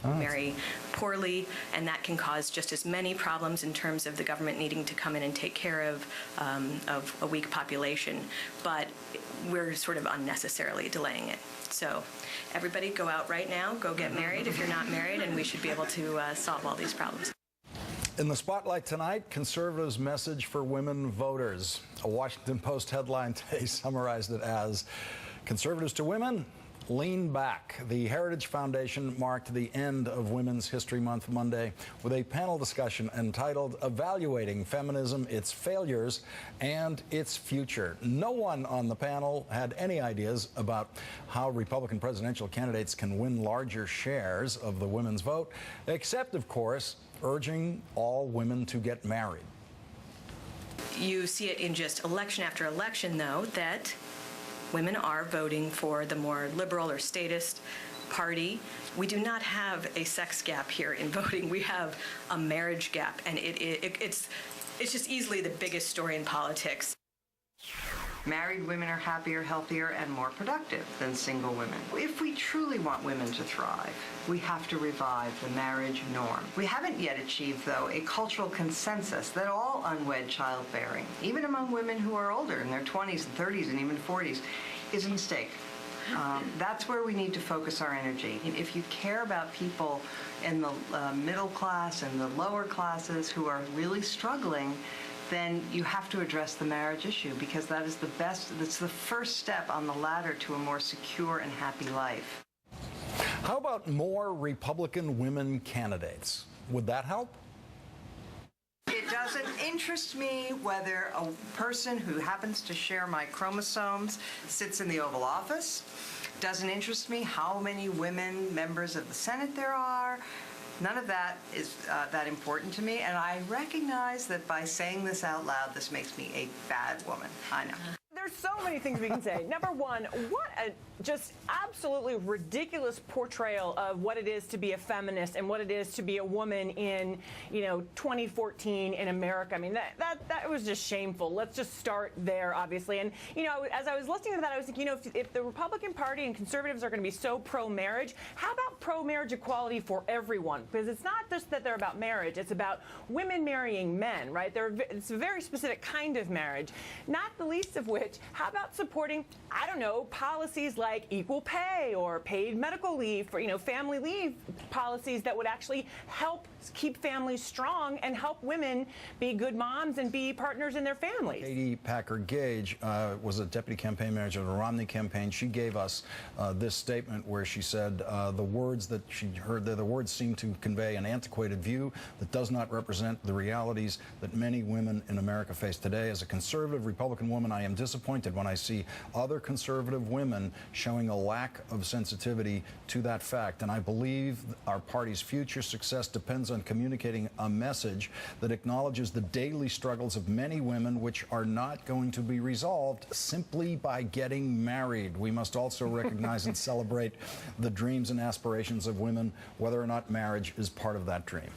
marry poorly, and that can cause just as many problems in terms of the government needing to come in and take care of a weak population. But we're sort of unnecessarily delaying it. So everybody go out right now, go get married if you're not married, and we should be able to solve all these problems. In the spotlight tonight, conservatives' message for women voters. A Washington Post headline today summarized it as, "Conservatives to women, lean back." The Heritage Foundation marked the end of Women's History Month Monday with a panel discussion entitled "Evaluating Feminism, Its Failures and Its Future." No one on the panel had any ideas about how Republican presidential candidates can win larger shares of the women's vote, except, of course, urging all women to get married. You see it in just election after election, though, that women are voting for the more liberal or statist party. We do not have a sex gap here in voting. We have a marriage gap, and it's just easily the biggest story in politics. Married women are happier, healthier, and more productive than single women. If we truly want women to thrive, we have to revive the marriage norm. We haven't yet achieved, though, a cultural consensus that all unwed childbearing, even among women who are older in their 20s and 30s and even 40s, is a mistake. That's where we need to focus our energy. If you care about people in the middle class and the lower classes who are really struggling, then you have to address the marriage issue, because that's the first step on the ladder to a more secure and happy life. How about more Republican women candidates? Would that help? It doesn't interest me whether a person who happens to share my chromosomes sits in the Oval Office. Doesn't interest me how many women members of the Senate there are. None of that is that important to me, and I recognize that by saying this out loud, this makes me a bad woman. I know. There's so many things we can say. Number one, what a just absolutely ridiculous portrayal of what it is to be a feminist and what it is to be a woman in, 2014 in America. I mean, that was just shameful. Let's just start there, obviously. And, as I was listening to that, I was thinking, if the Republican Party and conservatives are going to be so pro-marriage, how about pro-marriage equality for everyone? Because it's not just that they're about marriage. It's about women marrying men, right? It's a very specific kind of marriage, not the least of which, how about supporting, I don't know, policies like equal pay or paid medical leave, for, family leave policies that would actually help keep families strong and help women be good moms and be partners in their families. Katie Packard-Gage was a deputy campaign manager of the Romney campaign. She gave us this statement where she said the words that she heard there, the words seem to convey an antiquated view that does not represent the realities that many women in America face today. As a conservative Republican woman, I am disappointed when I see other conservative women showing a lack of sensitivity to that fact. And I believe our party's future success depends on communicating a message that acknowledges the daily struggles of many women, which are not going to be resolved simply by getting married. We must also recognize and celebrate the dreams and aspirations of women, whether or not marriage is part of that dream.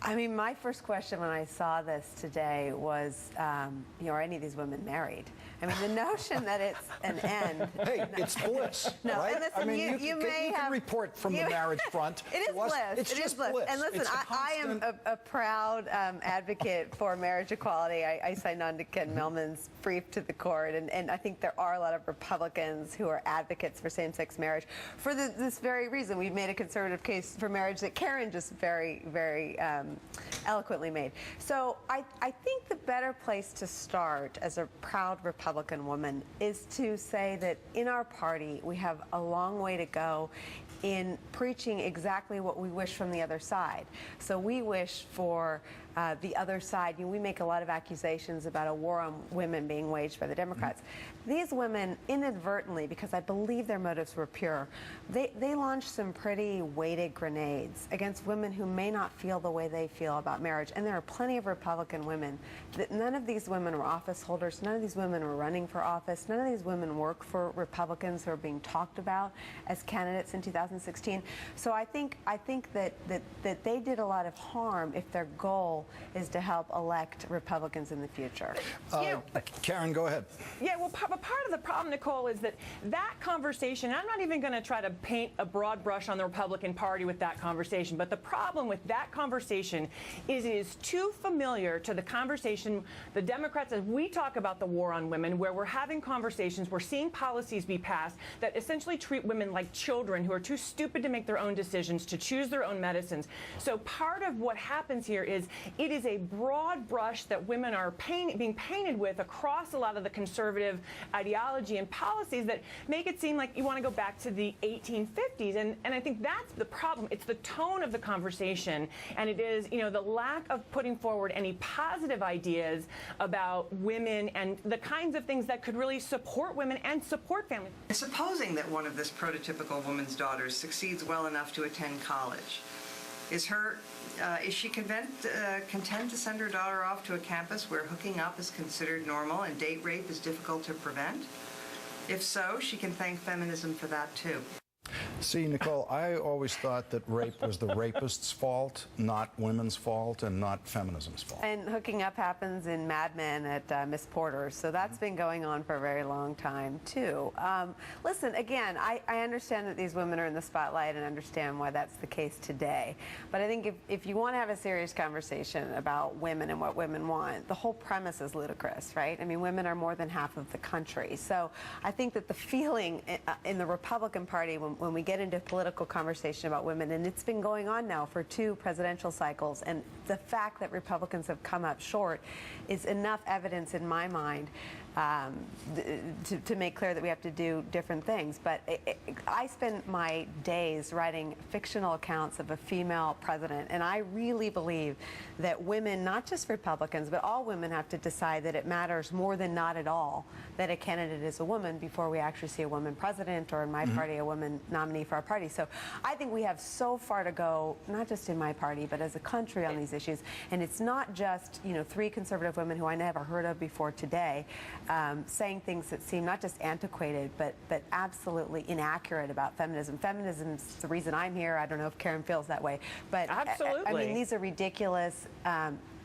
I mean, my first question when I saw this today was, are any of these women married? I mean, the notion that it's an end. Hey, it's bliss, no, right? And listen, I mean, you can report from the marriage front. It is bliss. It's just bliss. And listen, I am a proud advocate for marriage equality. I signed on to Ken Millman's brief to the court, and I think there are a lot of Republicans who are advocates for same-sex marriage for this very reason. We've made a conservative case for marriage that Karen just very, very eloquently made. So I think the better place to start as a proud Republican woman is to say that in our party we have a long way to go in preaching exactly what we wish from the other side. So we wish for the other side. We make a lot of accusations about a war on women being waged by the Democrats. These women inadvertently, because I believe their motives were pure, they launched some pretty weighted grenades against women who may not feel the way they feel about marriage. And there are plenty of Republican women that none of these women were office holders, none of these women were running for office, none of these women work for Republicans who are being talked about as candidates in 2016. 2016. So I think that they did a lot of harm if their goal is to help elect Republicans in the future. Karen, go ahead. Yeah, well, part of the problem, Nicole, is that conversation, I'm not even going to try to paint a broad brush on the Republican Party with that conversation, but the problem with that conversation is it is too familiar to the conversation the Democrats, as we talk about the war on women, where we're having conversations, we're seeing policies be passed that essentially treat women like children who are too stupid to make their own decisions, to choose their own medicines. So part of what happens here is it is a broad brush that women are being painted with across a lot of the conservative ideology and policies that make it seem like you want to go back to the 1850s. And I think that's the problem. It's the tone of the conversation, and it is, the lack of putting forward any positive ideas about women and the kinds of things that could really support women and support families. Supposing that one of this prototypical woman's daughters succeeds well enough to attend college, is she content to send her daughter off to a campus where hooking up is considered normal and date rape is difficult to prevent? If so, she can thank feminism for that too. See, Nicole, I always thought that rape was the rapist's fault, not women's fault, and not feminism's fault. And hooking up happens in Mad Men at Miss Porter's, so that's been going on for a very long time, too. Listen, again, I understand that these women are in the spotlight and understand why that's the case today. But I think if you want to have a serious conversation about women and what women want, the whole premise is ludicrous, right? I mean, women are more than half of the country. So I think that the feeling in the Republican Party when we get into political conversation about women, and it's been going on now for 2 presidential cycles, and the fact that Republicans have come up short is enough evidence in my mind to make clear that we have to do different things. But I spend my days writing fictional accounts of a female president, and I really believe that women, not just Republicans, but all women have to decide that it matters more than not at all that a candidate is a woman before we actually see a woman president, or in my party, a woman nominee for our party. So I think we have so far to go, not just in my party, but as a country on these issues. And it's not just, 3 conservative women who I never heard of before today, saying things that seem not just antiquated, but absolutely inaccurate about feminism. Feminism's the reason I'm here. I don't know if Karen feels that way, but absolutely. I mean, these are ridiculous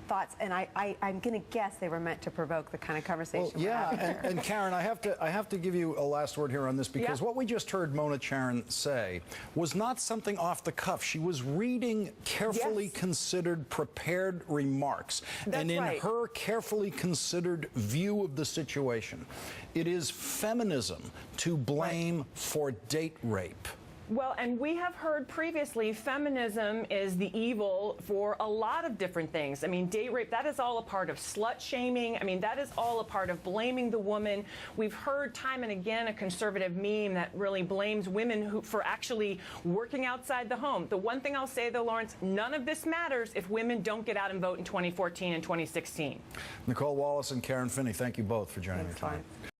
thoughts, and I'm going to guess they were meant to provoke the kind of conversation. Well, yeah, and Karen, I have to give you a last word here on this, because what we just heard Mona Charen say was not something off the cuff. She was reading carefully considered, prepared remarks, and in her carefully considered view of the situation, it is feminism to blame for date rape. Well, and we have heard previously feminism is the evil for a lot of different things. I mean, date rape, that is all a part of slut shaming. I mean, that is all a part of blaming the woman. We've heard time and again a conservative meme that really blames women for actually working outside the home. The one thing I'll say, though, Lawrence, none of this matters if women don't get out and vote in 2014 and 2016. Nicole Wallace and Karen Finney, thank you both for joining me tonight.